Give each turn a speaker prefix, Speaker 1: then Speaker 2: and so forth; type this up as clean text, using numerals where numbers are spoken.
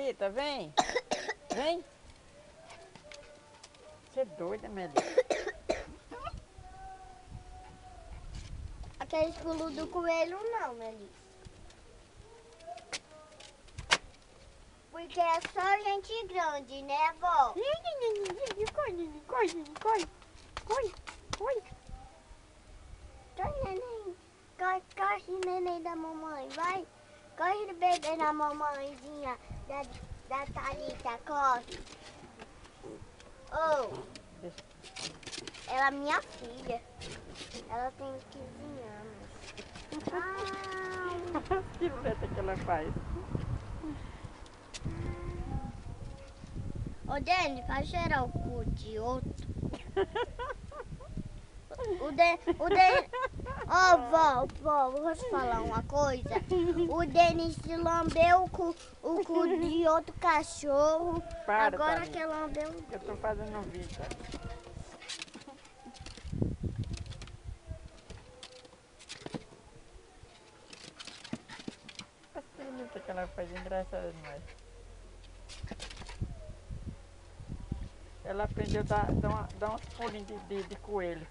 Speaker 1: Melita, vem. Vem. Você é doida, Melita.
Speaker 2: Aqueles pulos do coelho não, Melissa. Porque é só gente grande, né, vó?
Speaker 1: Corre, corre, corre. Corre, corre.
Speaker 2: Corre, neném. Corre, corre, neném da mamãe, vai. Corre, bebê da mamãezinha, da Thalita, corre. Oh, ela é minha filha. Ela tem 15 anos. Ah,
Speaker 1: As piruletas que ela faz.
Speaker 2: ô, Dani, faz cheirar o cu de outro. Ó, vou te falar uma coisa. O Denis lambeu o cu de outro cachorro.
Speaker 1: Para,
Speaker 2: Agora
Speaker 1: Thalita.
Speaker 2: que lambeu.
Speaker 1: Eu tô fazendo um vídeo. As piruletas que ela faz é engraçada demais. Ela aprendeu a dar uns pulinhos de coelho.